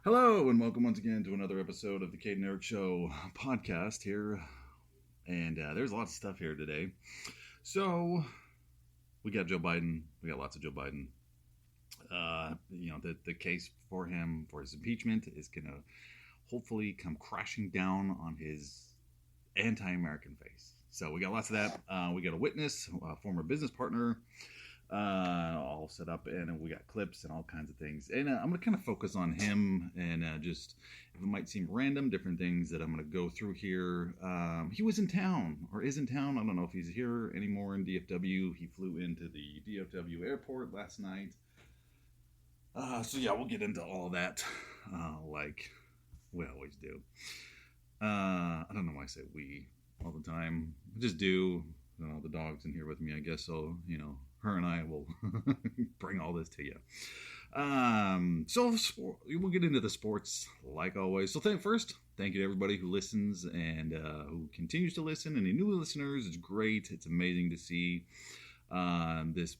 Hello, and welcome once again to another episode of the Kate and Eric Show podcast here. And there's lots of stuff here today. So, we got Joe Biden. We got lots of Joe Biden. The case for him for his impeachment is going to hopefully come crashing down on his anti American face. So, we got lots of that. We got a witness, a former business partner, all set up, and we got clips and all kinds of things. And I'm going to kind of focus on him and just, if it might seem random, different things that I'm going to go through here. He was in town, or is in town. I don't know if he's here anymore in DFW. He flew into the DFW airport last night. We'll get into all that like we always do. I don't know why I say we all the time. I just do. The dog's in here with me, I guess, so, her and I will bring all this to you. We'll get into the sports like always. So thank you to everybody who listens and who continues to listen. Any new listeners, it's great. It's amazing to see this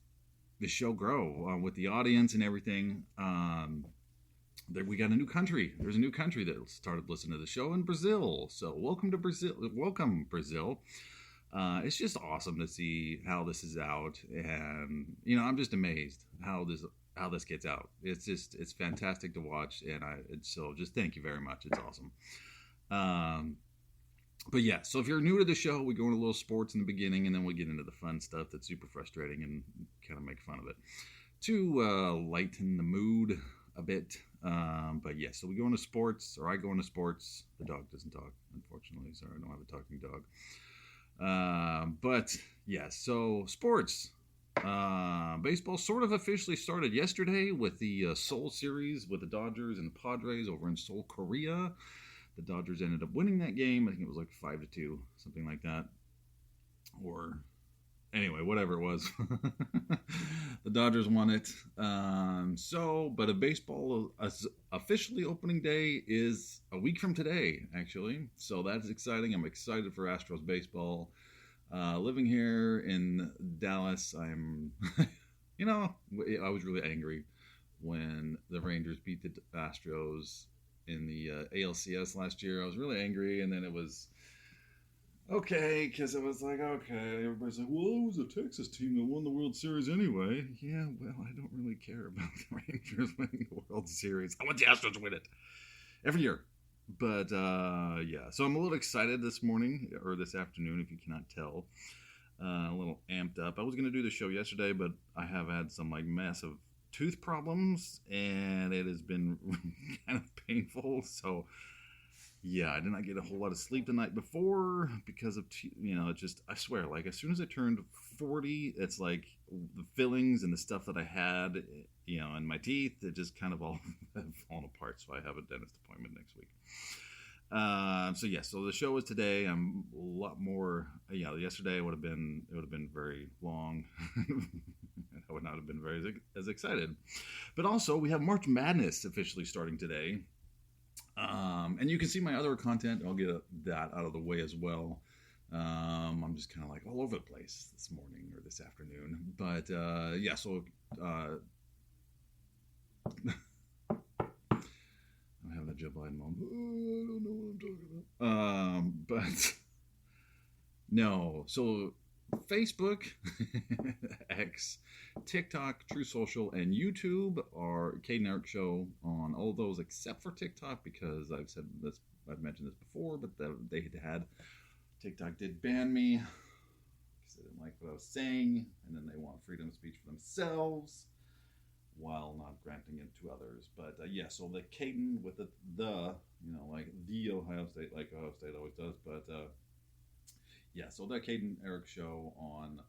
show grow with the audience and everything. We got a new country. There's a new country that started listening to the show in Brazil. So welcome to Brazil. Welcome, Brazil. It's just awesome to see how this is out, and I'm just amazed how this gets out. It's fantastic to watch, and so just thank you very much. It's awesome. But yeah, so if you're new to the show, we go into a little sports in the beginning, and then we get into the fun stuff that's super frustrating and kind of make fun of it to lighten the mood a bit. But yeah, so we go into sports, or I go into sports. The dog doesn't talk, unfortunately. Sorry, I don't have a talking dog. So sports. Baseball sort of officially started yesterday with the Seoul series with the Dodgers and the Padres over in Seoul, Korea. The Dodgers ended up winning that game. I think it was like 5-2, something like that. Or anyway, whatever it was. The Dodgers won it. But a baseball officially opening day is a week from today, actually. So that's exciting. I'm excited for Astros baseball. Living here in Dallas, I'm, I was really angry when the Rangers beat the Astros in the ALCS last year. I was really angry, and then it was okay, because it was like, okay, everybody's like, well, it was a Texas team that won the World Series anyway. Yeah, well, I don't really care about the Rangers winning the World Series. I want the Astros to win it every year. But, so I'm a little excited this morning, or this afternoon, if you cannot tell. A little amped up. I was going to do the show yesterday, but I have had some, massive tooth problems, and it has been kind of painful, so yeah, I did not get a whole lot of sleep the night before because of, I swear, as soon as I turned 40, it's like the fillings and the stuff that I had, in my teeth, it just kind of all have fallen apart. So I have a dentist appointment next week. So the show is today. I'm a lot more, yesterday it would have been very long. I would not have been very as excited. But also, we have March Madness officially starting today. And you can see my other content. I'll get that out of the way as well. I'm just kind of all over the place this morning or this afternoon. But I'm having a Joe Biden moment. Oh, I don't know what I'm talking about. But no. So Facebook, X, TikTok, True Social, and YouTube are Kate and Eric Show on all those except for TikTok, because I've mentioned this before, but TikTok did ban me because they didn't like what I was saying, and then they want freedom of speech for themselves while not granting it to others. But so the Caden with the Ohio State, like Ohio State always does, but so that Kate and Eric Show on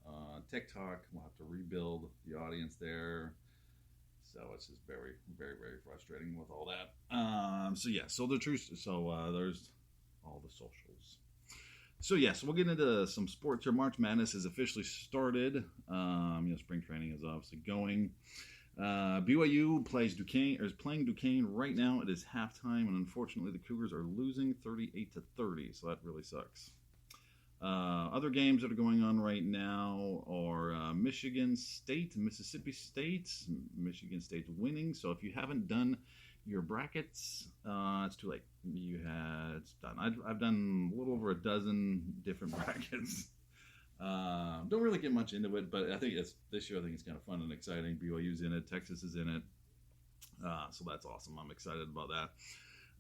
TikTok. We'll have to rebuild the audience there. So it's just very, very, very frustrating with all that. There's all the socials. So we'll get into some sports here. March Madness has officially started. Spring training is obviously going. BYU is playing Duquesne right now. It is halftime, and unfortunately, the Cougars are losing 38-30. So that really sucks. Other games that are going on right now are Michigan State, Mississippi State. Michigan State's winning. So if you haven't done your brackets, it's too late. It's done. I've done a little over a dozen different brackets. Don't really get much into it, but I think this year. I think it's kind of fun and exciting. BYU's in it. Texas is in it. So that's awesome. I'm excited about that.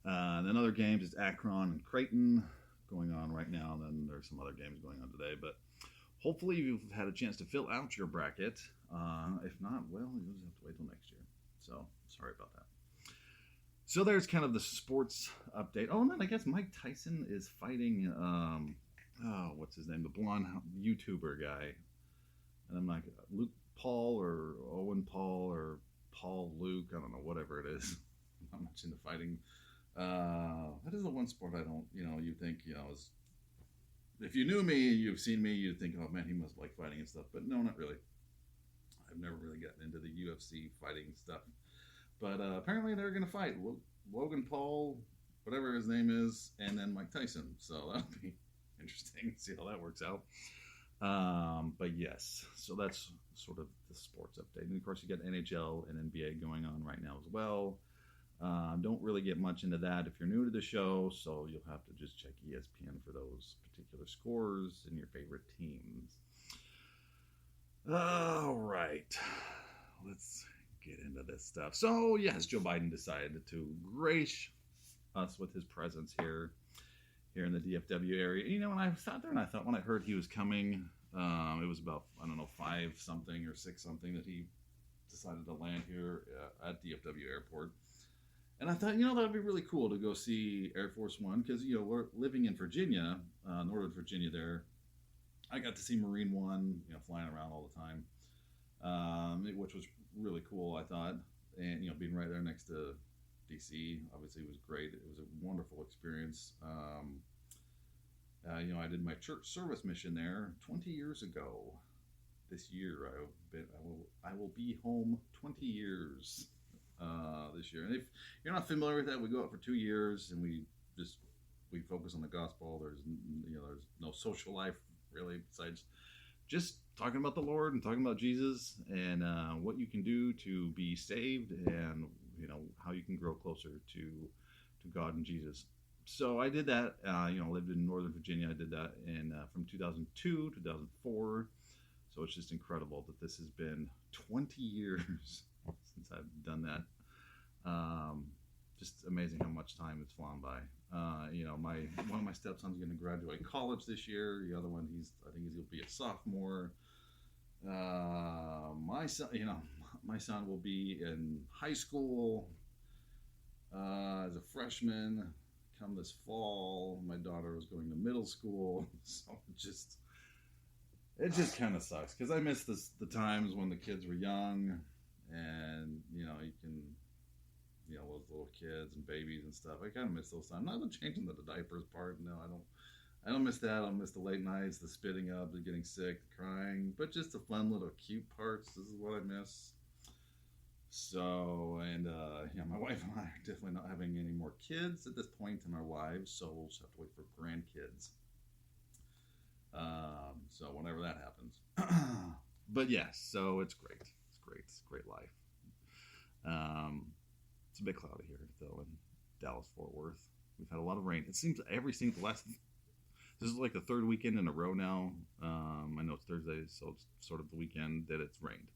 And then other games, it's Akron and Creighton going on right now. And then there's some other games going on today. But hopefully you've had a chance to fill out your bracket. If not, well, you'll just have to wait till next year. So sorry about that. So there's kind of the sports update. Oh, and then I guess Mike Tyson is fighting, what's his name? The blonde YouTuber guy. And I'm like, Luke Paul or Owen Paul or Paul Luke. I don't know, whatever it is. I'm not much into fighting. That is the one sport I don't, you think, if you knew me, you've seen me, you'd think, oh man, he must like fighting and stuff. But no, not really. I've never really gotten into the UFC fighting stuff. But apparently they're going to fight Logan Paul, whatever his name is, and then Mike Tyson. So that'll be interesting to see how that works out. But yes, so that's sort of the sports update. And of course, you got NHL and NBA going on right now as well. Don't really get much into that if you're new to the show, so you'll have to just check ESPN for those particular scores and your favorite teams. All right, let's get into this stuff. So yes, Joe Biden decided to grace us with his presence here in the DFW area. And I sat there and I thought, when I heard he was coming, it was about, 5 something or 6 something that he decided to land here at DFW Airport. And I thought, that'd be really cool to go see Air Force One, because, we're living in Virginia, Northern Virginia there. I got to see Marine One, flying around all the time, which was really cool, I thought. And, being right there next to DC, obviously was great. It was a wonderful experience. I did my church service mission there 20 years ago. This year, I will be home 20 years this year. And if you're not familiar with that, we go out for 2 years and we focus on the gospel. There's no social life really besides just talking about the Lord and talking about Jesus and what you can do to be saved, and how you can grow closer to God and Jesus. So I did that. Lived in Northern Virginia. I did that from 2002 to 2004. So it's just incredible that this has been 20 years since I've done that. Just amazing how much time has flown by. One of my stepsons is going to graduate college this year. The other one, I think he'll be a sophomore. My son will be in high school as a freshman come this fall. My daughter is going to middle school, so it just kind of sucks, because I miss the times when the kids were young, and you can, those little kids and babies and stuff. I kind of miss those times. Not the changing the diapers part. No, I don't miss that. I don't miss the late nights, the spitting up, the getting sick, the crying, but just the fun little cute parts. This is what I miss. So, and my wife and I are definitely not having any more kids at this point in our lives, so we'll just have to wait for grandkids. So whenever that happens. But yes, so it's great. It's a great life. It's a bit cloudy here, though, in Dallas-Fort Worth. We've had a lot of rain. It seems this is like the third weekend in a row now. I know it's Thursday, so it's sort of the weekend that it's rained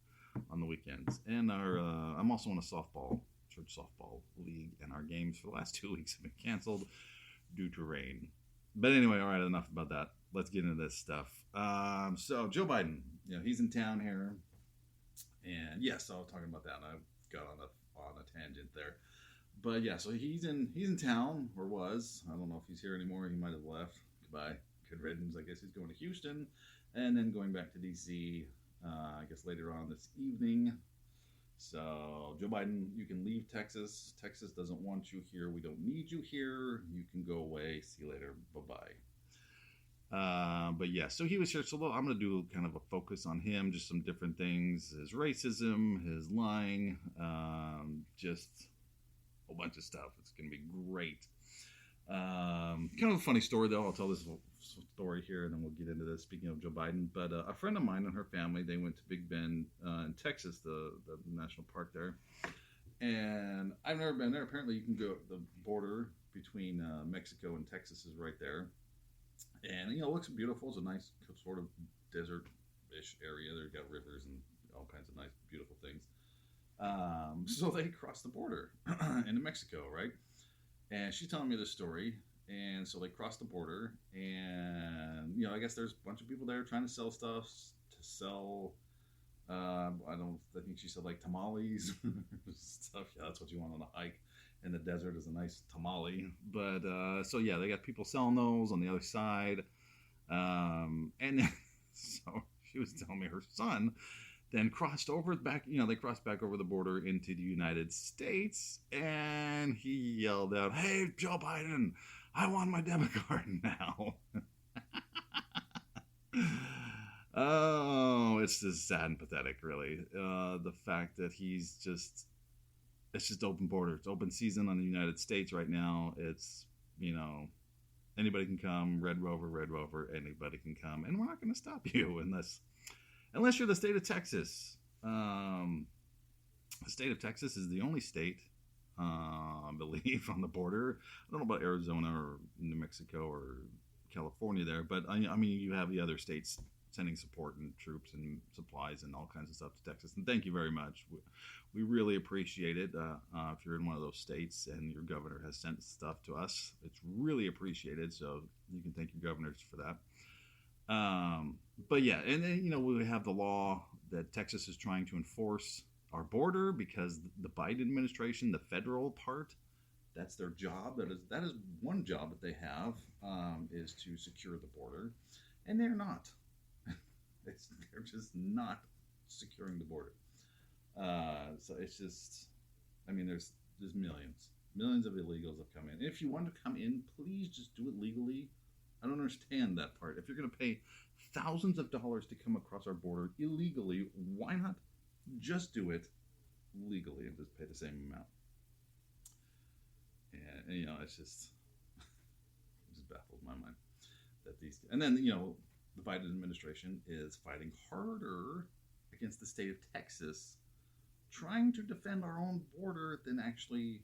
on the weekends. And I'm also in a church softball league, and our games for the last 2 weeks have been canceled due to rain. But anyway, all right, enough about that. Let's get into this stuff. So Joe Biden, he's in town here, and yes, I was talking about that, and I got on a tangent there. But yeah, so he's in town, or was. I don't know if he's here anymore. He might have left. Goodbye. Good riddance. I guess he's going to Houston, and then going back to DC. I guess later on this evening. So Joe Biden, you can leave Texas. Texas doesn't want you here. We don't need you here. You can go away. See you later. Bye-bye. But yeah, so he was here. So I'm going to do kind of a focus on him, just some different things, his racism, his lying, just a whole bunch of stuff. It's going to be great. Kind of a funny story, though. I'll tell this story here, and then we'll get into this. Speaking of Joe Biden, but a friend of mine and her family, they went to Big Bend in Texas, the national park there, And I've never been there. Apparently, you can go the border between Mexico and Texas is right there, and it looks beautiful. It's a nice sort of desert-ish area. They've got rivers and all kinds of nice, beautiful things. So they crossed the border into Mexico, right? And she's telling me this story. And so they crossed the border, and I guess there's a bunch of people there trying to sell stuff to sell. I think she said like tamales stuff. Yeah, that's what you want on a hike in the desert is a nice tamale. But so yeah, they got people selling those on the other side. And so she was telling me her son then crossed over back, they crossed back over the border into the United States, and he yelled out, "Hey, Joe Biden, I want my debit card now." Oh, it's just sad and pathetic, really. The fact that it's just open border. It's open season on the United States right now. It's, anybody can come, Red Rover, anybody can come. And we're not going to stop you unless you're the state of Texas. The state of Texas is the only state, I believe, on the border. I don't know about Arizona or New Mexico or California there, but I mean, you have the other states sending support and troops and supplies and all kinds of stuff to Texas. And thank you very much. We really appreciate it. If you're in one of those states and your governor has sent stuff to us, it's really appreciated. So you can thank your governors for that. But yeah, and then, we have the law that Texas is trying to enforce our border because the Biden administration, the federal part, that's their job. That is one job that they have, is to secure the border, and they're not. They're just not securing the border. So it's just, there's millions of illegals have come in. If you want to come in, please just do it legally. I don't understand that part. If you're going to pay thousands of dollars to come across our border illegally, why not just do it legally and just pay the same amount? And it just baffles my mind that and then, the Biden administration is fighting harder against the state of Texas, trying to defend our own border than actually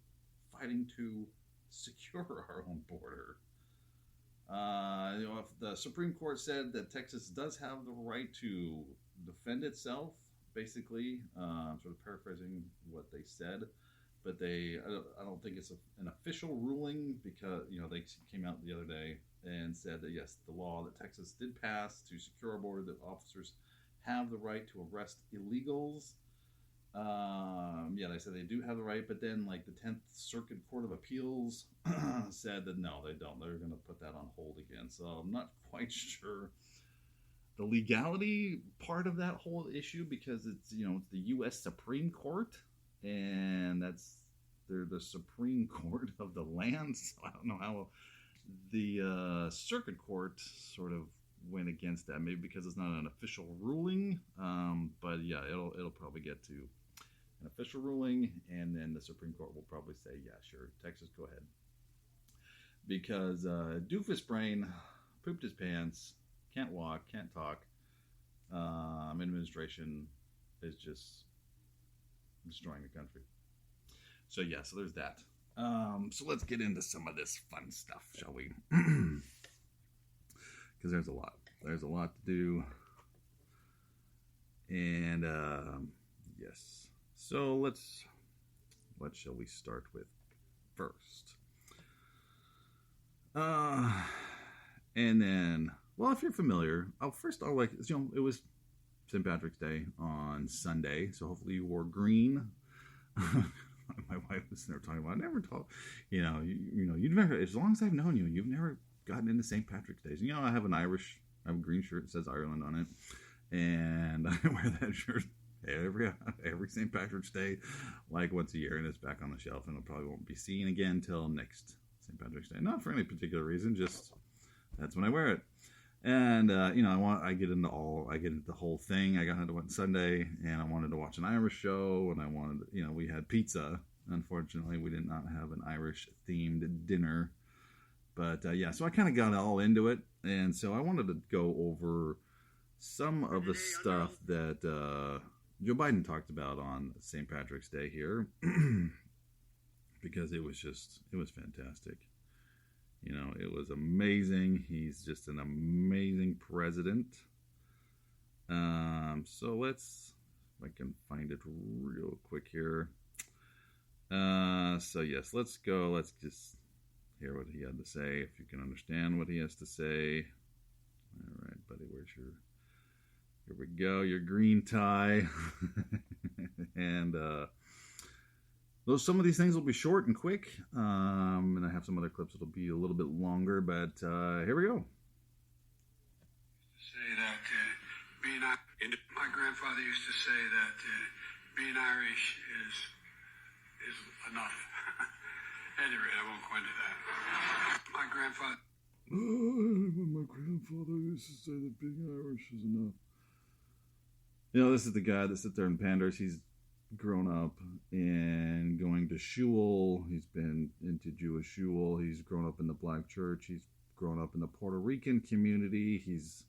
fighting to secure our own border. If the Supreme Court said that Texas does have the right to defend itself, basically, sort of paraphrasing what they said, but I don't think it's an official ruling because, they came out the other day and said that, yes, the law that Texas did pass to secure our border, that officers have the right to arrest illegals. They said they do have the right, but then like the 10th Circuit Court of Appeals said that no, they don't. They're going to put that on hold again. So I'm not quite sure the legality part of that whole issue because it's, it's the U.S. Supreme Court, and they're the Supreme Court of the land. So I don't know how the Circuit Court sort of went against that, maybe because it's not an official ruling, but yeah, it'll probably get to an official ruling, and then the Supreme Court will probably say, yeah, sure, Texas, go ahead, because doofus brain pooped his pants, can't walk, can't talk. Administration is just destroying the country. So yeah, so there's that. So let's get into some of this fun stuff, shall we? Because there's a lot to do. And yes, so what shall we start with first? And then, well, if you're familiar, it was St. Patrick's Day on Sunday, so hopefully you wore green. My wife was there talking about, I never talk, you've never, as long as I've known you, you've never gotten into St. Patrick's Day. I have a green shirt that says Ireland on it, and I wear that shirt every St. Patrick's Day, like once a year, and it's back on the shelf, and it probably won't be seen again till next St. Patrick's Day. Not for any particular reason, just that's when I wear it. And I get into the whole thing. I got into it Sunday, and I wanted to watch an Irish show, and we had pizza. Unfortunately, we did not have an Irish themed dinner, but so I kind of got all into it, and so I wanted to go over some of the stuff that Joe Biden talked about on St. Patrick's Day here because it was fantastic. You know, it was amazing. He's just an amazing president. So let's, if I can find it real quick here. So yes, let's go. Let's just hear what he had to say. If you can understand what he has to say. All right, buddy, where's your? Here we go. Your green tie, and some of these things will be short and quick. And I have some other clips that'll be a little bit longer, but here we go. Say that my grandfather used to say that being Irish is enough. Anyway, I won't go into that. My grandfather used to say that being Irish is enough. You know, this is the guy that sits there and panders. He's grown up in going to shul. He's been into Jewish shul. He's grown up in the black church. He's grown up in the Puerto Rican community. He's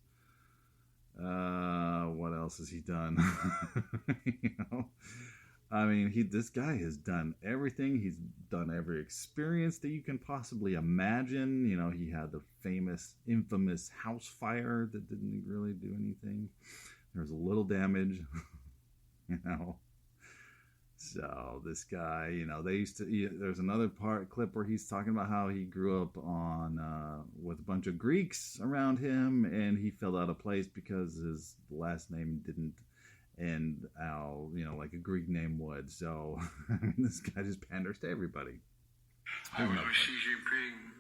what else has he done? You know, I mean, this guy has done everything. He's done every experience that you can possibly imagine. You know, he had the infamous house fire that didn't really do anything. There was a little damage, you know. So this guy, you know, there's another clip where he's talking about how he grew up with a bunch of Greeks around him, and he felt out of place because his last name didn't end out, you know, like a Greek name would. So this guy just panders to everybody. I was with Xi Jinping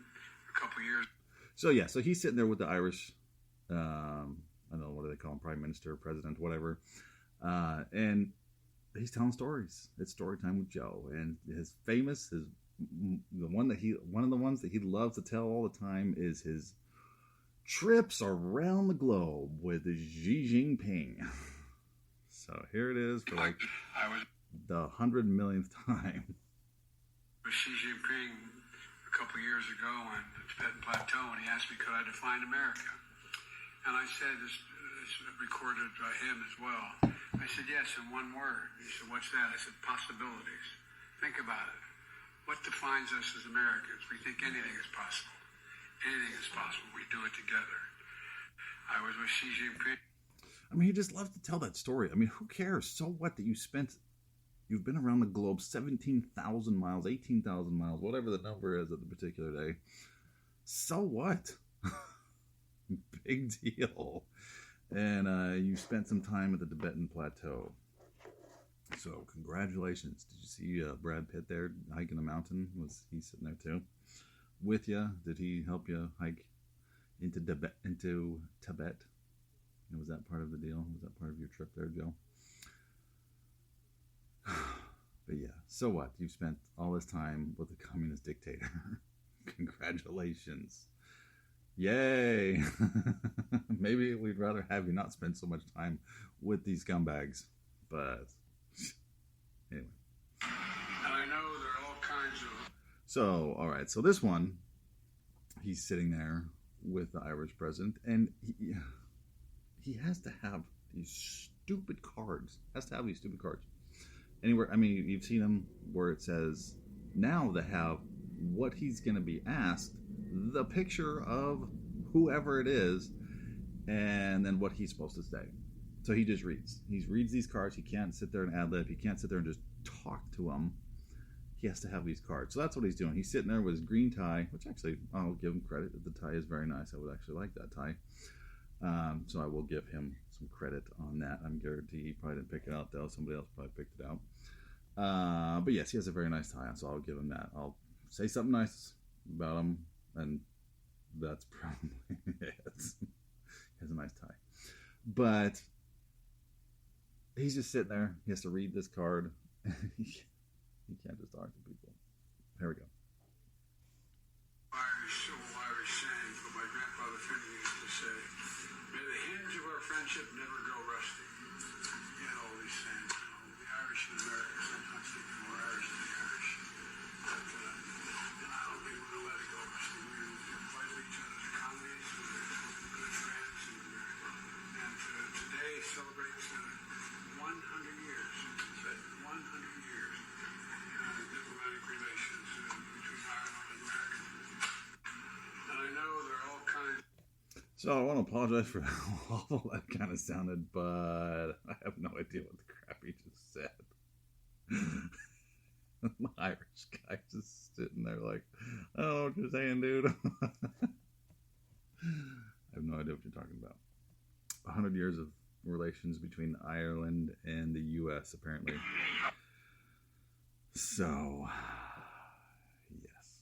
a couple years. So yeah, so he's sitting there with the Irish, I don't know, what do they call him, prime minister, president, whatever, and he's telling stories. It's story time with Joe, and one of the ones that he loves to tell all the time is his trips around the globe with Xi Jinping. So here it is for like the 100 millionth time. With Xi Jinping a couple years ago on the Tibetan Plateau, and he asked me, could I define America? And I said, this recorded by him as well. I said, yes, in one word. He said, what's that? I said, possibilities. Think about it. What defines us as Americans? We think anything is possible. Anything is possible. We do it together. I was with Xi Jinping. I mean, he just loves to tell that story. I mean, who cares? So what that you've been around the globe 17,000 miles, 18,000 miles, whatever the number is at the particular day. So what? Big deal. And you spent some time at the Tibetan Plateau. So congratulations. Did you see Brad Pitt there hiking a mountain? Was he sitting there too with you? Did he help you hike into Tibet? Was that part of the deal? Was that part of your trip there, Joe? But yeah, so what? You've spent all this time with a communist dictator. Congratulations. Yay. Maybe we'd rather have you not spend so much time with these scumbags. But anyway. And I know there are all kinds of... So, all right. So this one, he's sitting there with the Irish president, and he has to have these stupid cards. Anywhere, I mean, you've seen them where it says, now they have what he's going to be asked, the picture of whoever it is, and then what he's supposed to say. So he just reads. He reads these cards. He can't sit there and ad-lib. He can't sit there and just talk to them. He has to have these cards. So that's what he's doing. He's sitting there with his green tie, which actually, I'll give him credit. The tie is very nice. I would actually like that tie. So I will give him some credit on that. I'm guaranteed he probably didn't pick it out, though. Somebody else probably picked it out. But yes, he has a very nice tie on, so I'll give him that. I'll say something nice about him, and that's probably it. He has a nice tie. But he's just sitting there. He has to read this card. He can't just talk to people. Here we go. Irish saying, but my grandfather Finney used to say, may the hinge of our friendship never go rusty. He had all these sayings. You know, the Irish and Americans sometimes think they're more Irish than the Irish. But I don't think we're going to let it go rusty. We're vital each other's economies. We're good friends. And today celebrates 100 years So I want to apologize for how awful that kind of sounded, but I have no idea what the crap he just said. The Irish guy just sitting there like, I don't know what you're saying, dude. I have no idea what you're talking about. 100 years of relations between Ireland and the U.S., apparently. So, yes,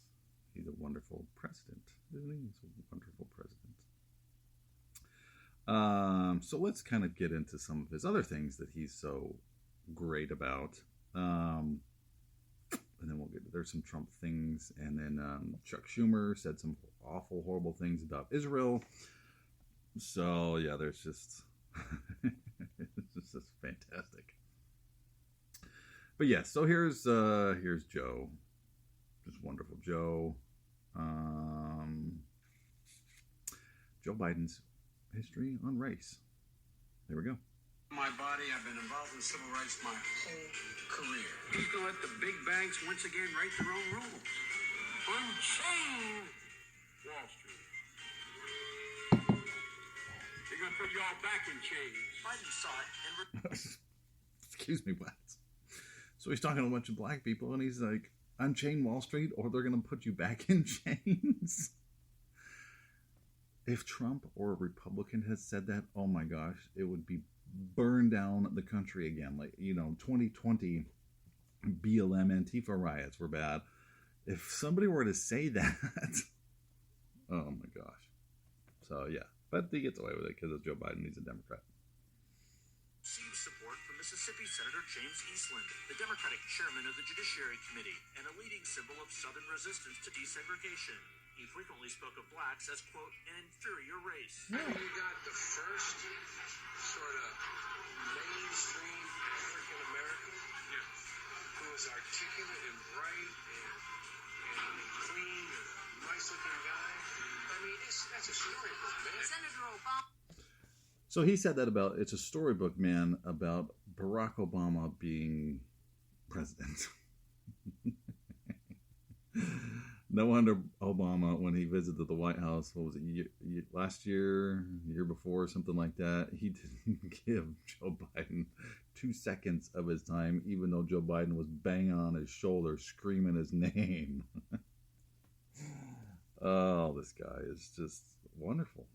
he's a wonderful president, isn't he? He's a wonderful president. So let's kind of get into some of his other things that he's so great about. And then there's some Trump things. And then Chuck Schumer said some awful, horrible things about Israel. So, yeah, there's just, it's just fantastic. But yeah, so here's Joe. Just wonderful Joe. Joe Biden's history on race. There we go. My body, I've been involved in civil rights my whole career. Who's going to let the big banks once again write their own rules? Unchain Wall Street. They're going to put you all back in chains. Biden saw it and... Excuse me, what? So he's talking to a bunch of black people and he's like, unchain Wall Street or they're going to put you back in chains? If Trump or a Republican had said that, oh my gosh, it would be burn down the country again. Like, 2020 BLM Antifa riots were bad. If somebody were to say that, oh my gosh. So yeah, but he gets away with it because it's Joe Biden. He's a Democrat. Received support from Mississippi Senator James Eastland, the Democratic chairman of the Judiciary Committee, and a leading symbol of Southern resistance to desegregation. He frequently spoke of blacks as, quote, an inferior race. You got the first sort of mainstream African American who was articulate and bright and clean and nice looking guy. I mean, that's a storybook, man. Senator Obama. So he said that about, it's a storybook, man, about Barack Obama being president. No wonder Obama, when he visited the White House, what was it, last year, year before, something like that, he didn't give Joe Biden 2 seconds of his time, even though Joe Biden was banging on his shoulder, screaming his name. Oh, this guy is just wonderful.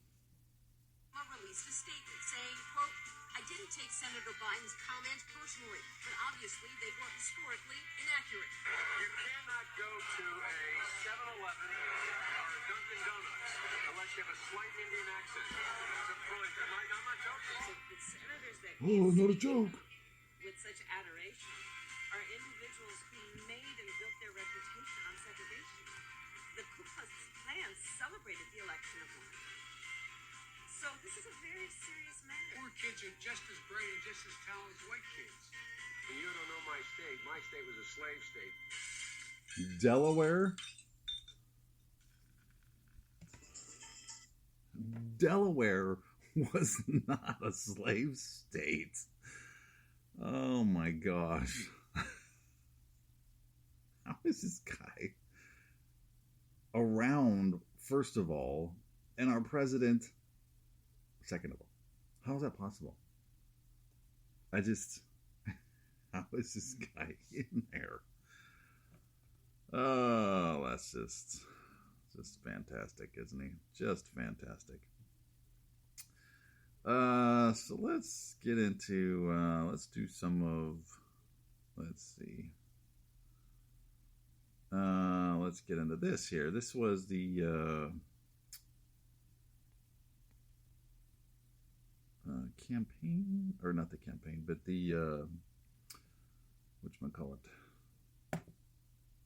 Released a statement saying, quote, I didn't take Senator Biden's comments personally, but obviously they were historically inaccurate. You cannot go to a 7-Eleven or a Dunkin' Donuts unless you have a slight Indian accent. I'm not joking. The senators that Oh, not a joke. with such adoration are individuals who made and built their reputation on segregation. The Ku Klux Klan celebrated the election of one. So this is a very serious matter. Poor kids are just as bright and just as talented as white kids. And you don't know my state. My state was a slave state. Delaware? Delaware was not a slave state. Oh my gosh. How is this guy around, first of all, and our president, second of all? How is that possible? How is this guy in there? Oh, that's just fantastic, isn't he? Just fantastic. So let's get into, let's do some of, let's see. Let's get into this here. This was the, campaign, or not the campaign, but the, whatchamacallit,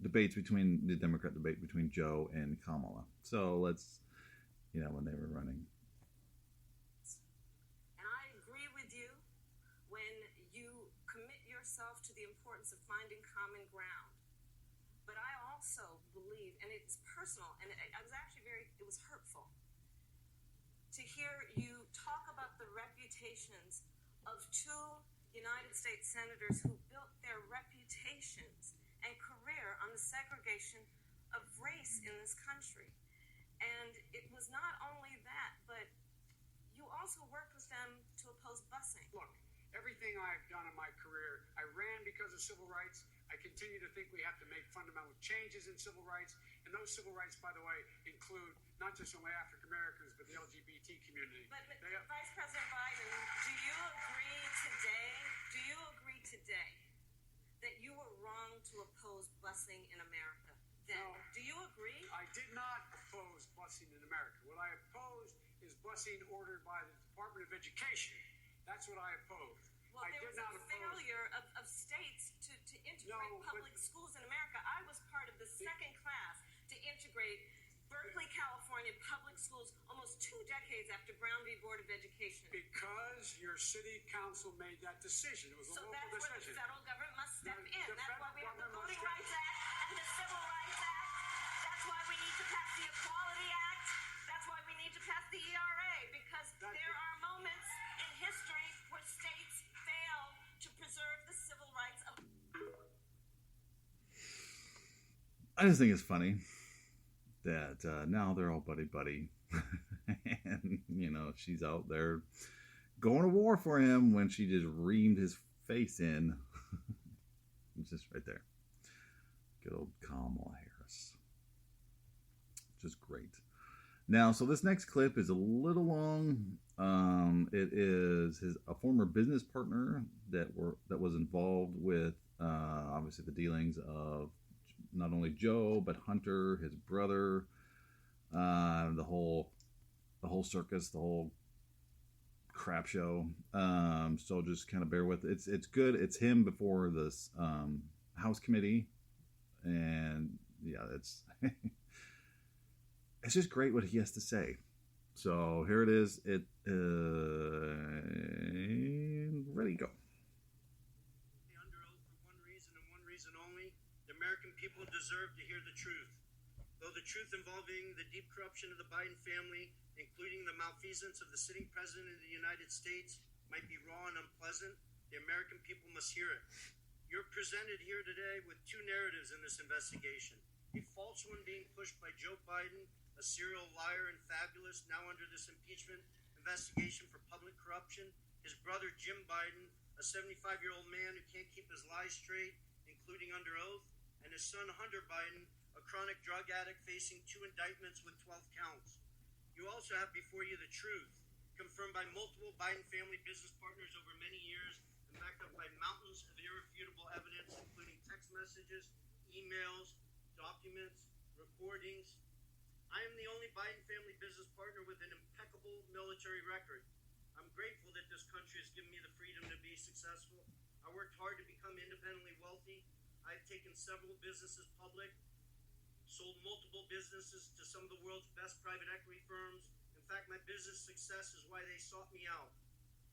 debates between, the Democrat debate between Joe and Kamala. So let's, when they were running. And I agree with you when you commit yourself to the importance of finding common ground. But I also believe, and it's personal, and I was actually it was hurtful to hear you talk about the reputations of two United States senators who built their reputations and career on the segregation of race in this country. And it was not only that, but also worked with them to oppose busing. Look, everything I've done in my career, I ran because of civil rights. I continue to think we have to make fundamental changes in civil rights. And those civil rights, by the way, include not just only African Americans, but the LGBT community. But Vice President Biden, do you agree today that you were wrong to oppose busing in America? Then, No. do you agree? I did not oppose busing in America. What I opposed is busing ordered by the Department of Education. That's what I opposed. Well, I there did was not a oppose. failure of states to integrate No, but- public schools in America. I was part of the second class to integrate Berkeley, California public schools almost 2 decades after Brown v. Board of Education. Because your city council made that decision. It was a So local that's where the decision. federal government must step No, in. the That's why federal we have the government Voting must Rights Act and the Civil Rights Act. That's why we need to pass the Equality Act. That's why we need to pass the ERA, because there are moments in history where states fail to preserve the civil rights of. I just think it's funny that now they're all buddy-buddy. And, you know, she's out there going to war for him when she just reamed his face in. It's just right there. Good old Kamala Harris. Just great. Now, so this next clip is a little long. It is a former business partner that was involved with obviously the dealings of not only Joe but Hunter, his brother, the whole circus, the whole crap show. So just kind of bear with it. It's good. It's him before this House committee, and yeah, it's it's just great what he has to say. So here it is. Ready, go. Under oath for one reason and one reason only: the American people deserve to hear the truth. Though the truth involving the deep corruption of the Biden family, including the malfeasance of the sitting president of the United States, might be raw and unpleasant, the American people must hear it. You're presented here today with two narratives in this investigation. A false one being pushed by Joe Biden, a serial liar and fabulous, now under this impeachment investigation for public corruption. His brother Jim Biden, a 75-year-old man who can't keep his lies straight, including under oath, and his son Hunter Biden, a chronic drug addict facing 2 indictments with 12 counts. You also have before you the truth, confirmed by multiple Biden family business partners over many years and backed up by mountains of irrefutable evidence, including text messages, emails, documents, recordings. I am the only Biden family business partner with an impeccable military record. I'm grateful that this country has given me the freedom to be successful. I worked hard to become independently wealthy. I've taken several businesses public, sold multiple businesses to some of the world's best private equity firms. In fact, my business success is why they sought me out.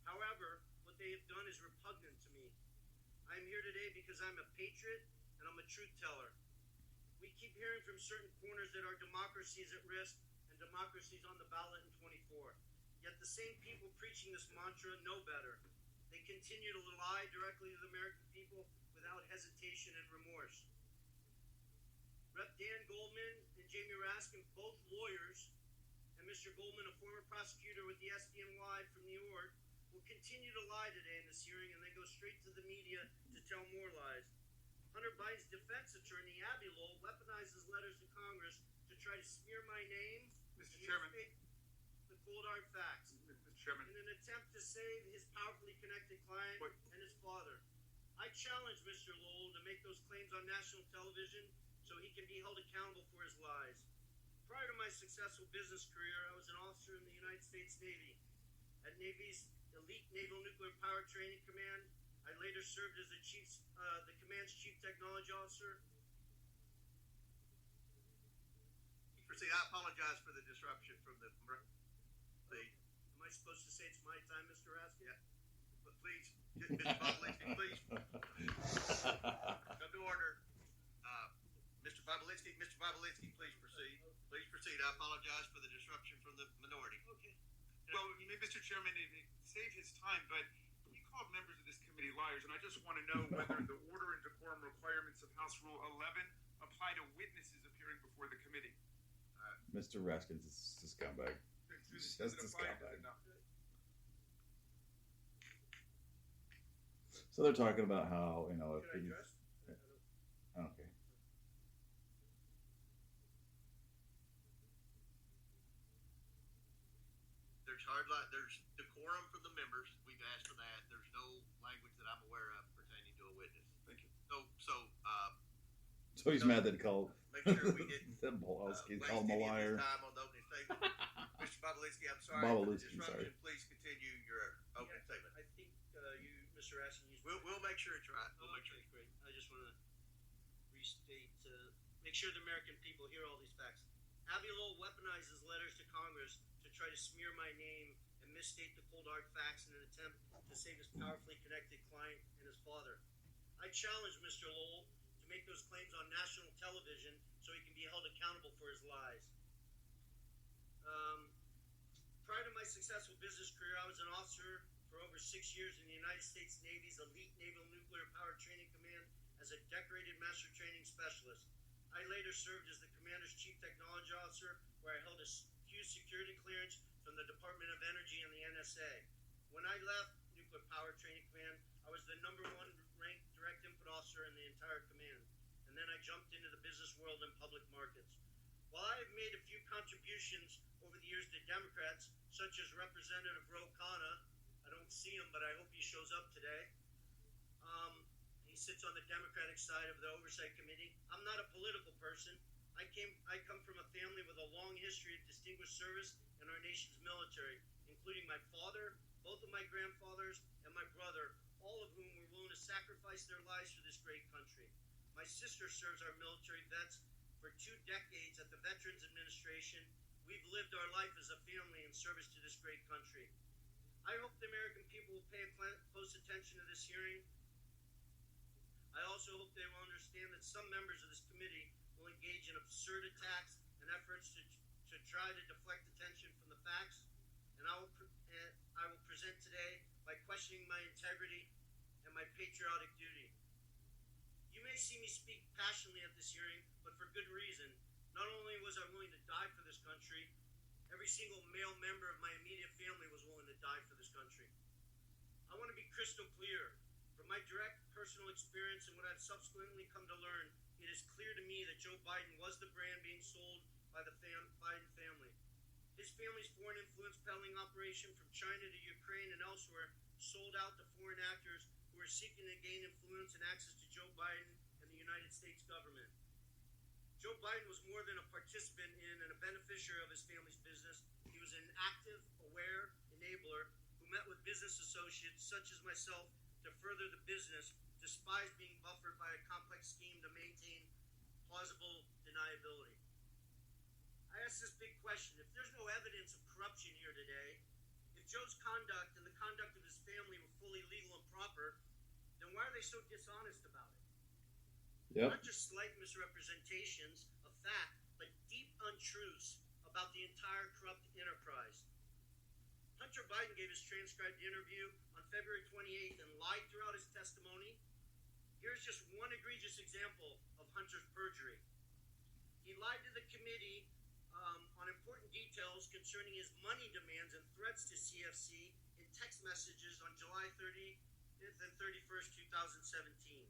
However, what they have done is repugnant to me. I am here today because I'm a patriot and I'm a truth teller. We keep hearing from certain corners that our democracy is at risk and democracy is on the ballot in 24. Yet the same people preaching this mantra know better. They continue to lie directly to the American people without hesitation and remorse. Rep. Dan Goldman and Jamie Raskin, both lawyers, and Mr. Goldman, a former prosecutor with the SDNY from New York, will continue to lie today in this hearing and then go straight to the media to tell more lies. Hunter Biden's defense attorney, Abby Lowell, weaponizes letters to Congress to try to smear my name Mr. and Chairman. misstate the cold hard facts Mr. Chairman. in an attempt to save his powerfully connected client Wait. and his father. I challenge Mr. Lowell to make those claims on national television so he can be held accountable for his lies. Prior to my successful business career, I was an officer in the United States Navy. At Navy's Elite Naval Nuclear Power Training Command, I later served as the command's chief technology officer. Proceed. I apologize for the disruption from the. Am I supposed to say it's my time, Mr. Raskin? Yeah. But please, Mr. Bobulinski, please come to order. Mr. Bobulinski, please proceed. Please proceed. I apologize for the disruption from the minority. Okay. Well, Mr. Chairman, it saved his time, but he called members of this committee liars, and I just want to know whether the order and decorum requirements of House Rule 11 apply to witnesses appearing before the committee. Mr. Raskin's a scumbag. Does That's it apply? the Does it not? So they're talking about how, you know, if Can I these, address? okay. There's decorum from the members. We've asked for that. There's no language that I'm aware of pertaining to a witness. Thank you. So he's mad that he called Make sure we didn't that Bolowski, waste called him a any of liar. his time on the opening statement. Mr. Bobolitsky, I'm sorry Bobolitsky, for the disruption. sorry. Please continue your opening statement. I think you, Mr. Ashen, used. We'll make sure it's right. We'll make sure. Okay, great. I just want to restate, make sure the American people hear all these facts. Avi Lowell weaponizes letters to Congress to try to smear my name and misstate the cold hard facts in an attempt to save his powerfully connected client and his father. I challenge Mr. Lowell to make those claims on national television so he can be held accountable for his lies. Prior to my successful business career, I was an officer for over 6 years in the United States Navy's elite Naval Nuclear Power Training Command as a decorated master training specialist. I later served as the commander's chief technology officer, where I held a huge security clearance from the Department of Energy and the NSA. When I left Nuclear Power Training Command, I was the #1 ranked direct input officer in the entire command. And then I jumped into the business world and public markets. While I have made a few contributions over the years to Democrats, such as Representative Ro Khanna, I don't see him, but I hope he shows up today. He sits on the Democratic side of the Oversight Committee. I'm not a political person. I come from a family with a long history of distinguished service in our nation's military, including my father, both of my grandfathers, and my brother, all of whom were willing to sacrifice their lives for this great country. My sister serves our military vets for 2 decades at the Veterans Administration. We've lived our life as a family in service to this great country. I hope the American people will pay close attention to this hearing. I also hope they will understand that some members of this committee will engage in absurd attacks and efforts to try to deflect attention from the facts. And I will present today by questioning my integrity and my patriotic duty. You may see me speak passionately at this hearing, but for good reason. Not only was I willing to die for this country, every single male member of my immediate family was willing to die for this country. I want to be crystal clear. From my direct personal experience and what I've subsequently come to learn, it is clear to me that Joe Biden was the brand being sold by the Biden family. His family's foreign influence peddling operation from China to Ukraine and elsewhere sold out to foreign actors who are seeking to gain influence and access to Joe Biden and the United States government. Joe Biden was more than a participant in and a beneficiary of his family's business. He was an active, aware enabler who met with business associates such as myself to further the business, despite being buffered by a complex scheme to maintain plausible deniability. I ask this big question. If there's no evidence of corruption here today, if Joe's conduct and the conduct of his family were fully legal and proper, then why are they so dishonest about it? Yep. Not just slight misrepresentations of fact, but deep untruths about the entire corrupt enterprise. Hunter Biden gave his transcribed interview on February 28th and lied throughout his testimony. Here's just one egregious example of Hunter's perjury. He lied to the committee on important details concerning his money demands and threats to CFC in text messages on July 30th and 31st, 2017.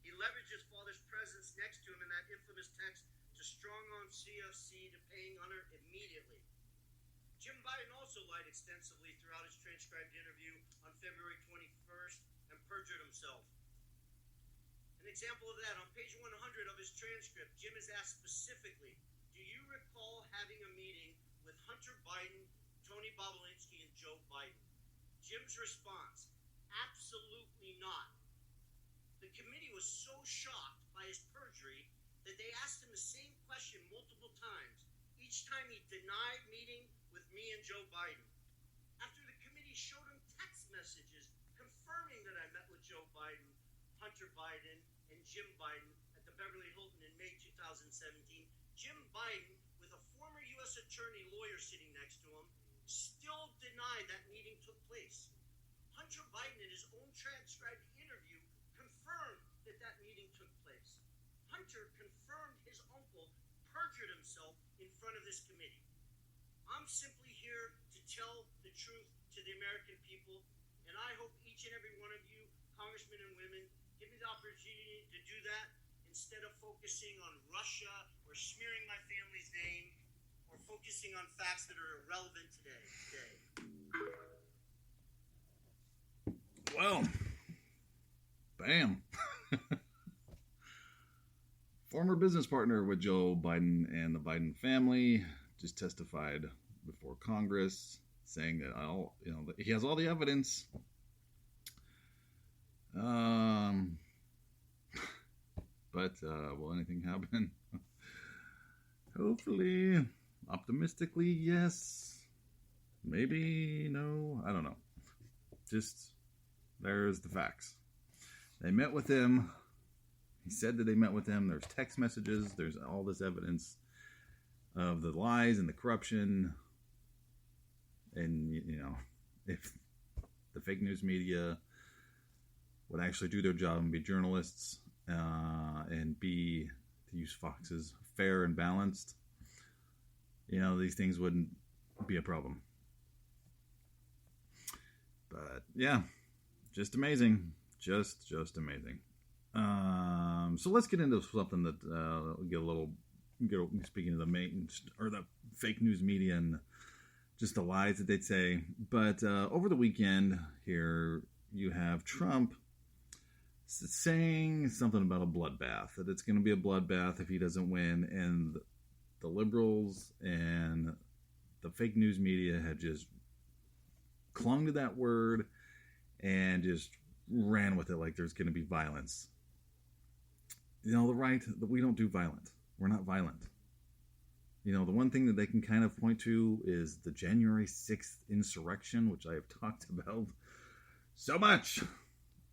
He leveraged his father's presence next to him in that infamous text to strong-arm CFC to paying Hunter immediately. Jim Biden also lied extensively throughout his transcribed interview on February 21st and perjured himself. An example of that, on page 100 of his transcript, Jim is asked specifically, do you recall having a meeting with Hunter Biden, Tony Bobulinski, and Joe Biden? Jim's response, absolutely not. The committee was so shocked by his perjury that they asked him the same question multiple times. Each time he denied meeting with me and Joe Biden. After the committee showed him text messages confirming that I met with Joe Biden, Hunter Biden, and Jim Biden at the Beverly Hilton in May 2017, Jim Biden, with a former U.S. attorney lawyer sitting next to him, still denied that meeting took place. Hunter Biden, in his own transcribed interview, confirmed that that meeting took place. Hunter confirmed his uncle perjured himself in front of this committee. I'm simply here to tell the truth to the American people, and I hope each and every one of you congressmen and women, give me the opportunity to do that instead of focusing on Russia or smearing my family's name or focusing on facts that are irrelevant today. Well, bam. Former business partner with Joe Biden and the Biden family just testified before Congress, saying that he has all the evidence. But will anything happen? Hopefully, optimistically, yes. Maybe no. I don't know. Just there's the facts. They met with him. He said that they met with him. There's text messages. There's all this evidence of the lies and the corruption. And, if the fake news media would actually do their job and be journalists and be, to use Fox's, fair and balanced, these things wouldn't be a problem. But, yeah, just amazing. Just amazing. So let's get into something that speaking of the fake news media and just the lies that they'd say. But over the weekend here, you have Trump saying something about a bloodbath, that it's going to be a bloodbath if he doesn't win. And the liberals and the fake news media had just clung to that word and just ran with it like there's going to be violence. The right, we don't do violent. We're not violent. The one thing that they can kind of point to is the January 6th insurrection, which I have talked about so much.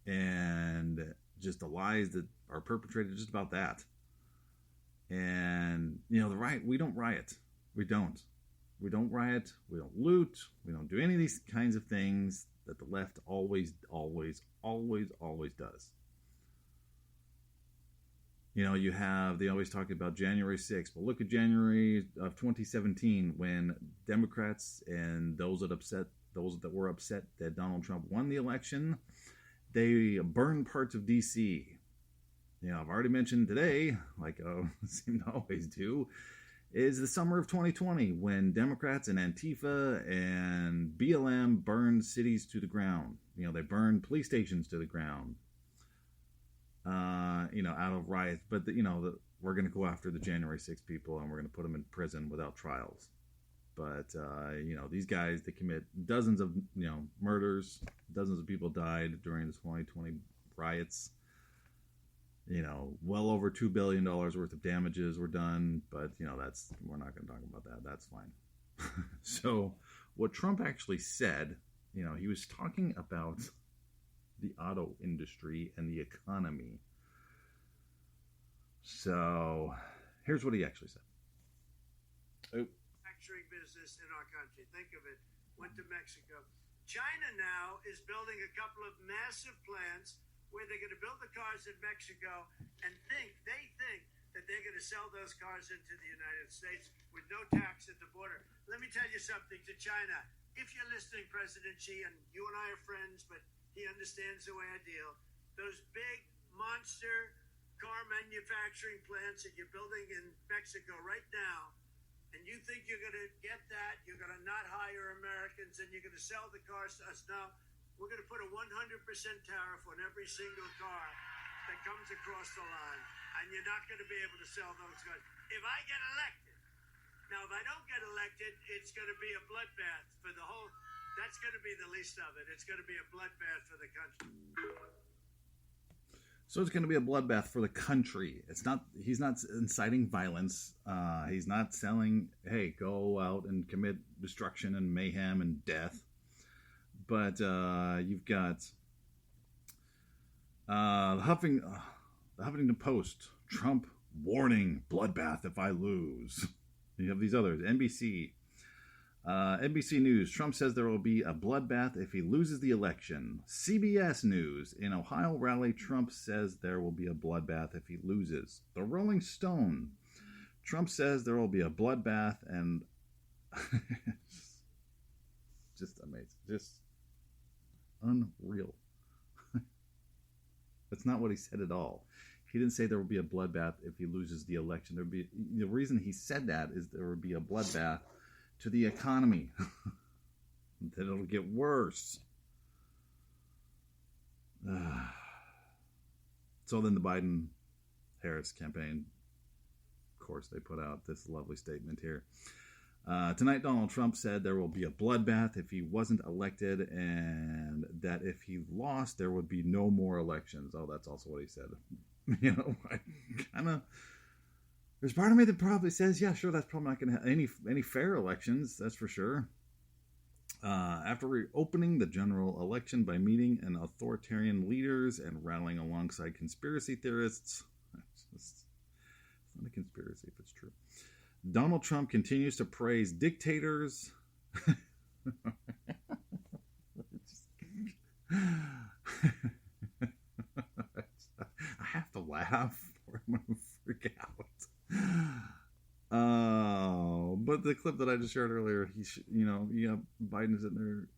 And just the lies that are perpetrated just about that. And, the right, we don't riot. We don't. We don't riot. We don't loot. We don't do any of these kinds of things that the left always does. They always talk about January 6th. But look at January of 2017 when Democrats and those that were upset that Donald Trump won the election, they burned parts of D.C. I've already mentioned today, like I seem to always do, is the summer of 2020 when Democrats and Antifa and BLM burned cities to the ground. They burned police stations to the ground. Out of riots, but we're going to go after the January 6th people and we're going to put them in prison without trials. But these guys, they commit dozens of murders, dozens of people died during the 2020 riots. Well over $2 billion worth of damages were done, but we're not going to talk about that. That's fine. So what Trump actually said, he was talking about the auto industry and the economy. So here's what he actually said. Manufacturing business in our country. Think of it. Went to Mexico. China now is building a couple of massive plants where they're going to build the cars in Mexico and they think that they're going to sell those cars into the United States with no tax at the border. Let me tell you something to China. If you're listening, President Xi, and you and I are friends, but he understands the way I deal. Those big monster car manufacturing plants that you're building in Mexico right now, and you think you're going to get that, you're going to not hire Americans, and you're going to sell the cars to us. No, we're going to put a 100% tariff on every single car that comes across the line, and you're not going to be able to sell those cars. If I get elected, now if I don't get elected, it's going to be a bloodbath for the whole. That's going to be the least of it. It's going to be a bloodbath for the country. So it's going to be a bloodbath for the country. He's not inciting violence. He's not selling, hey, go out and commit destruction and mayhem and death. But you've got the Huffington Post, Trump warning, bloodbath if I lose. You have these others, NBC. NBC News, Trump says there will be a bloodbath if he loses the election. CBS News, in Ohio rally, Trump says there will be a bloodbath if he loses. The Rolling Stone, Trump says there will be a bloodbath, and just amazing. Just unreal. That's not what he said at all. He didn't say there will be a bloodbath if he loses the election. There'd be the reason he said that is there would be a bloodbath to the economy. That it'll get worse. So then the Biden-Harris campaign, of course, they put out this lovely statement here. Tonight, Donald Trump said there will be a bloodbath if he wasn't elected, and that if he lost, there would be no more elections. Oh, that's also what he said. You know, I kind of... There's part of me that probably says, yeah, sure, that's probably not going to have any fair elections, that's for sure. After reopening the general election by meeting an authoritarian leaders and rallying alongside conspiracy theorists, it's not a conspiracy if it's true. Donald Trump continues to praise dictators. I have to laugh or I'm going to freak out. But the clip that I just shared earlier, Biden is in there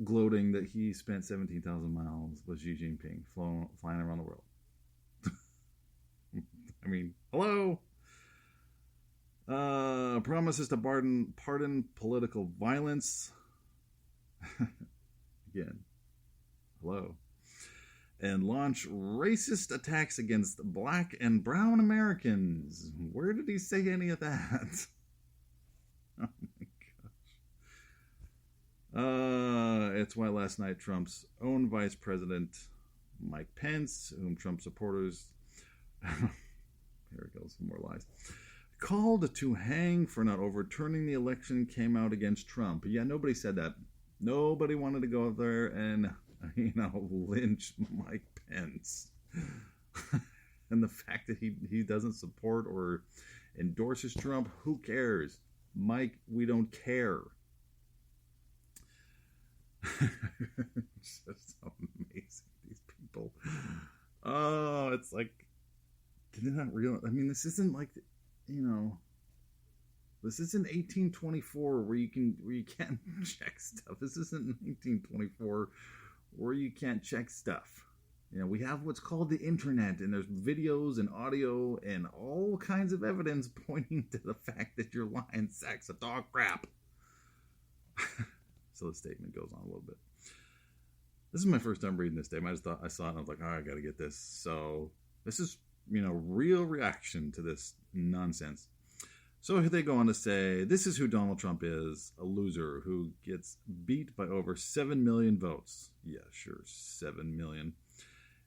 gloating that he spent 17,000 miles with Xi Jinping flying around the world. I mean, hello? Promises to pardon political violence. Again, hello. And launch racist attacks against black and brown Americans. Where did he say any of that? Oh my gosh. It's why last night Trump's own Vice President Mike Pence, whom Trump supporters, here it goes, some more lies, called to hang for not overturning the election, came out against Trump. Yeah, nobody said that. Nobody wanted to go up there and, lynch Mike Pence. And the fact that he doesn't support or endorses Trump, who cares? Mike, we don't care. It's just so amazing, these people. Oh, it's like, did they not realize? I mean, this isn't like, this isn't 1824 where you can't check stuff. This isn't 1924 where you can't check stuff. We have what's called the internet, and there's videos and audio and all kinds of evidence pointing to the fact that you're lying sacks of dog crap. So the statement goes on a little bit. This is my first time reading this statement. I saw it and I was like, I got to get this. So this is, real reaction to this nonsense. So here they go on to say, this is who Donald Trump is, a loser who gets beat by over 7 million votes. Yeah, sure, 7 million.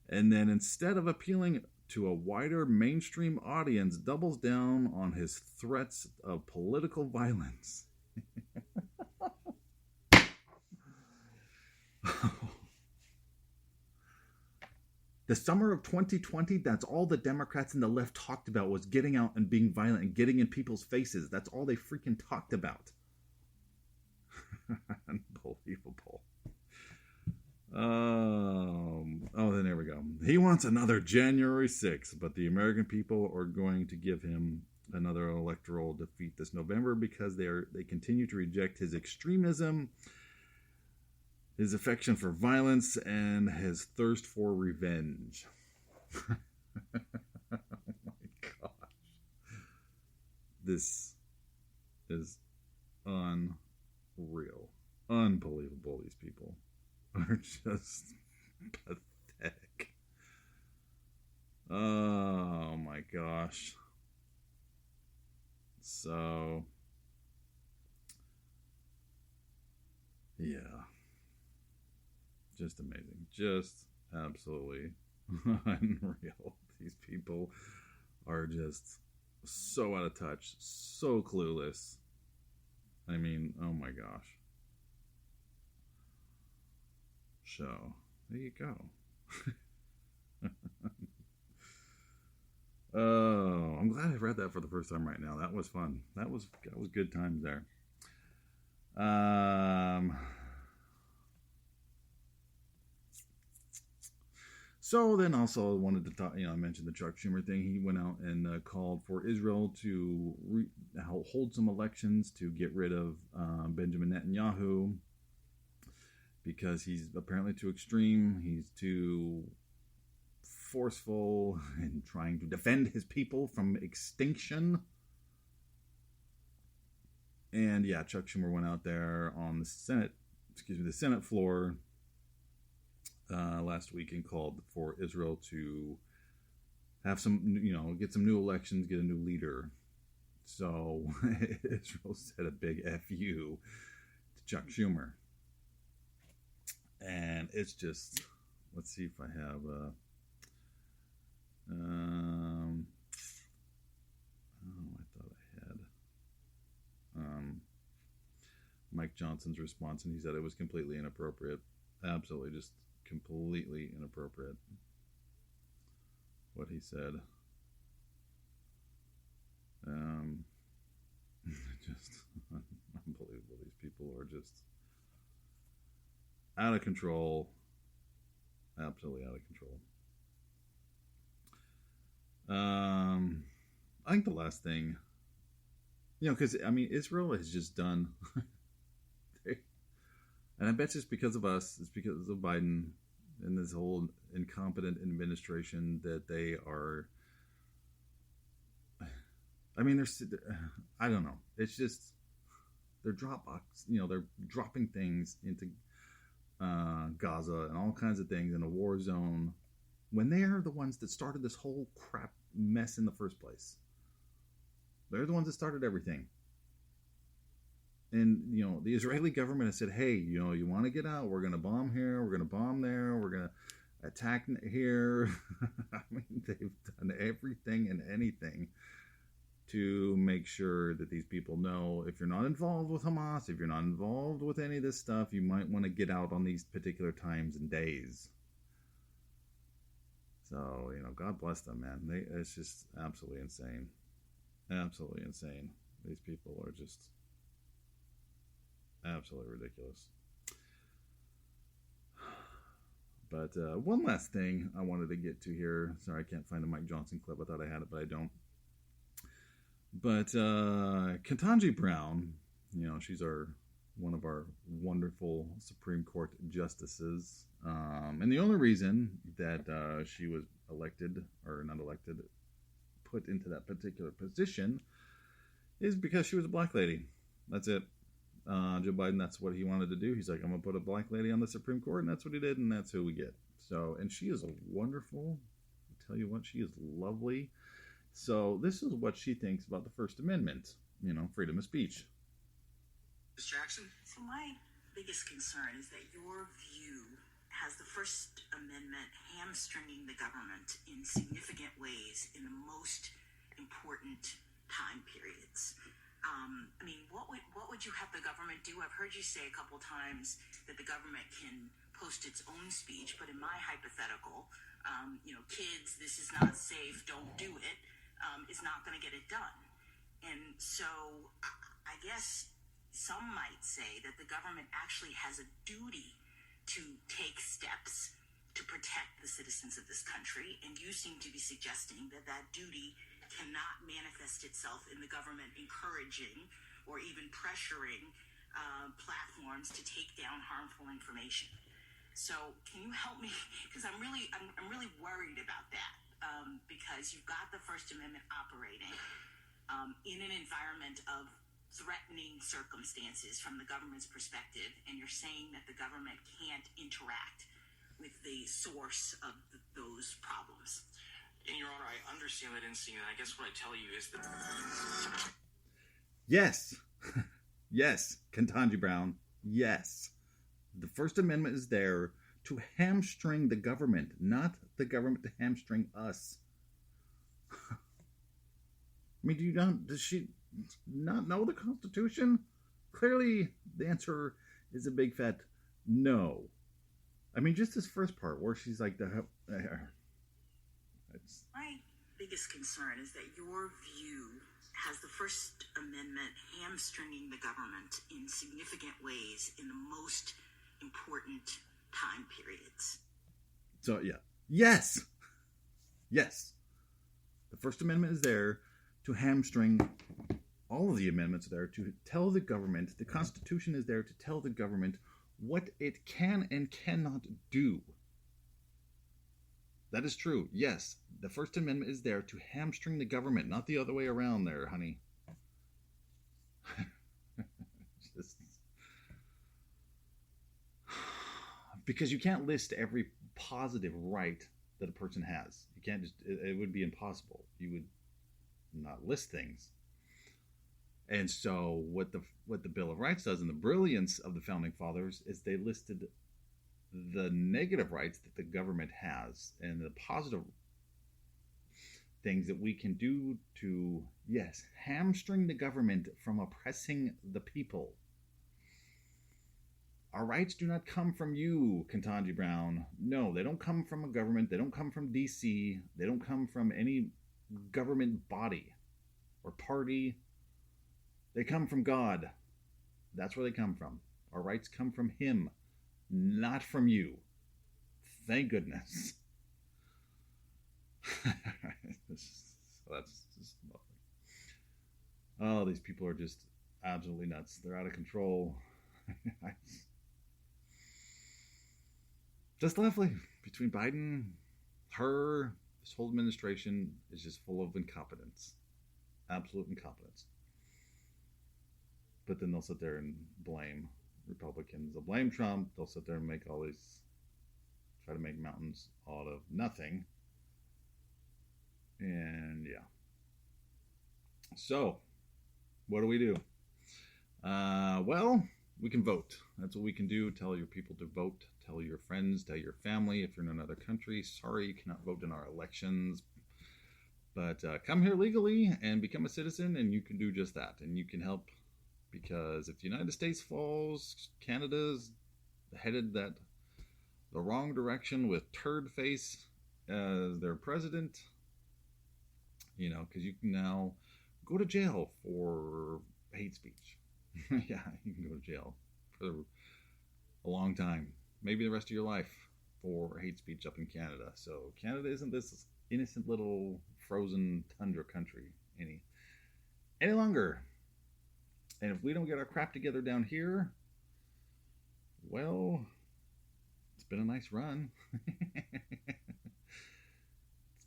And then instead of appealing to a wider mainstream audience, doubles down on his threats of political violence. The summer of 2020, that's all the Democrats and the left talked about, was getting out and being violent and getting in people's faces. That's all they freaking talked about. Unbelievable. Then there we go. He wants another January 6th, but the American people are going to give him another electoral defeat this November because they continue to reject his extremism, his affection for violence, and his thirst for revenge. Oh my gosh. This is unreal. Unbelievable, these people are just pathetic. Oh my gosh. So, yeah. Just amazing. Just absolutely unreal. These people are just so out of touch, so clueless. I mean, oh my gosh. So, there you go. Oh, I'm glad I read that for the first time right now. That was fun. That was good times there. So then also wanted to talk, I mentioned the Chuck Schumer thing. He went out and called for Israel to hold some elections to get rid of Benjamin Netanyahu because he's apparently too extreme. He's too forceful in trying to defend his people from extinction. And yeah, Chuck Schumer went out there on the Senate floor last week and called for Israel to have some, get some new elections, get a new leader. So Israel said a big FU to Chuck Schumer. And it's just, let's see if I have I thought I had Mike Johnson's response, and he said it was completely inappropriate. Absolutely, just completely inappropriate. What he said. Just unbelievable. These people are just out of control. Absolutely out of control. I think the last thing, because Israel has just done, and I bet it's because of us, it's because of Biden and this whole incompetent administration that they are. I don't know. It's just they're they're dropping things into Gaza and all kinds of things in a war zone when they are the ones that started this whole crap mess in the first place. They're the ones that started everything. And, the Israeli government has said, hey, you want to get out? We're going to bomb here. We're going to bomb there. We're going to attack here. They've done everything and anything to make sure that these people know if you're not involved with Hamas, if you're not involved with any of this stuff, you might want to get out on these particular times and days. So, God bless them, man. It's just absolutely insane. Absolutely insane. These people are just absolutely ridiculous. But one last thing I wanted to get to here. Sorry, I can't find a Mike Johnson clip. I thought I had it, but I don't. But Ketanji Brown, she's one of our wonderful Supreme Court justices. And the only reason that she was put into that particular position is because she was a black lady. That's it. Joe Biden, that's what he wanted to do. He's like, I'm going to put a black lady on the Supreme Court, and that's what he did, and that's who we get. So, and she is wonderful. I tell you what, she is lovely. So this is what she thinks about the First Amendment, freedom of speech. Ms. Jackson? So my biggest concern is that your view has the First Amendment hamstringing the government in significant ways in the most important time periods. What would you have the government do? I've heard you say a couple times that the government can post its own speech, but in my hypothetical, kids, this is not safe, don't do it, is not going to get it done. And so I guess some might say that the government actually has a duty to take steps to protect the citizens of this country, and you seem to be suggesting that that duty cannot manifest itself in the government encouraging or even pressuring platforms to take down harmful information. So can you help me? Because I'm really worried about that, because you've got the First Amendment operating in an environment of threatening circumstances from the government's perspective, and you're saying that the government can't interact with the source of those problems. And Your Honor, I understand that instinct, and I guess what I tell you is that... Yes. Yes, Ketanji Brown. Yes. The First Amendment is there to hamstring the government, not the government to hamstring us. Does she not know the Constitution? Clearly, the answer is a big fat no. Just this first part where she's like, my biggest concern is that your view has the First Amendment hamstringing the government in significant ways in the most important time periods. So, yeah. Yes. Yes. The First Amendment is there to hamstring. All of the amendments are there to tell the government, the Constitution is there to tell the government what it can and cannot do. That is true. Yes, the First Amendment is there to hamstring the government, not the other way around there, honey. Just... Because you can't list every positive right that a person has. You can't just, it would be impossible. You would not list things. And so what the Bill of Rights does, and the brilliance of the Founding Fathers, is they listed the negative rights that the government has and the positive things that we can do to, yes, hamstring the government from oppressing the people. Our rights do not come from you, Ketanji Brown. No, they don't come from a government. They don't come from DC. They don't come from any government body or party. They come from God. That's where they come from. Our rights come from Him, not from you. Thank goodness. That's just nothing. Oh, these people are just absolutely nuts. They're out of control. Just lovely. Between Biden, her, this whole administration is just full of incompetence. Absolute incompetence. But then they'll sit there and blame Republicans. They'll blame Trump. They'll sit there and make all these, try to make mountains out of nothing. And yeah. So, what do? Well, we can vote. That's what we can do. Tell your people to vote. Tell your friends. Tell your family. If you're in another country, sorry you cannot vote in our elections. But come here legally and become a citizen, and you can do just that. And you can help, because if the United States falls, Canada's headed the wrong direction with Turd Face as their president. You know, because you can now go to jail for hate speech. Yeah, you can go to jail for a long time. Maybe the rest of your life for hate speech up in Canada. So Canada isn't this innocent little frozen tundra country any longer. And if we don't get our crap together down here, well, it's been a nice run.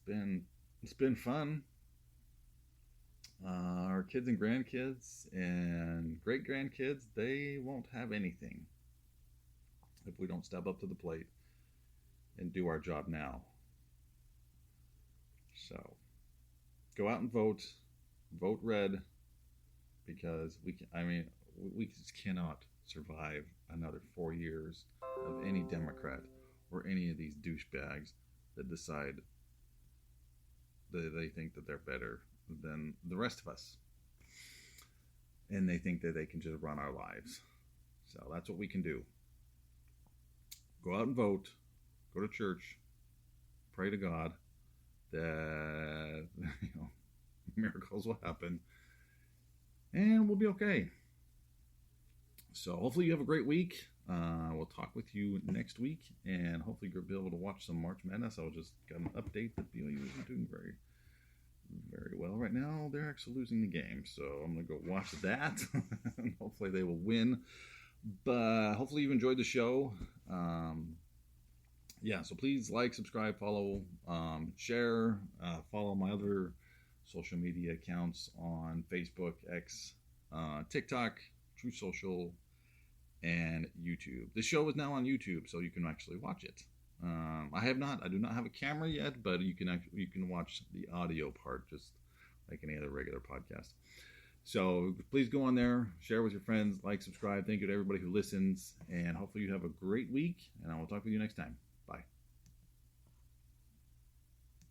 It's been fun. Our kids and grandkids and great-grandkids, they won't have anything if we don't step up to the plate and do our job now. So, go out and vote. Vote red, because we just cannot survive another 4 years of any Democrat or any of these douchebags that decide that they think that they're better than the rest of us. And they think that they can just run our lives. So that's what we can do. Go out and vote. Go to church. Pray to God that miracles will happen. And we'll be okay. So hopefully you have a great week. We'll talk with you next week. And hopefully you'll be able to watch some March Madness. I'll just get an update that BYU isn't doing very well right now. They're actually losing the game, so I'm gonna go watch that. And hopefully they will win. But hopefully you've enjoyed the show. So please like, subscribe, follow, share, follow my other social media accounts on Facebook, X, TikTok, True Social, and YouTube. The show is now on YouTube, so you can actually watch it. I do not have a camera yet, but you can watch the audio part just like any other regular podcast. So please go on there, share with your friends, like, subscribe. Thank you to everybody who listens, and hopefully you have a great week, and I will talk with you next time.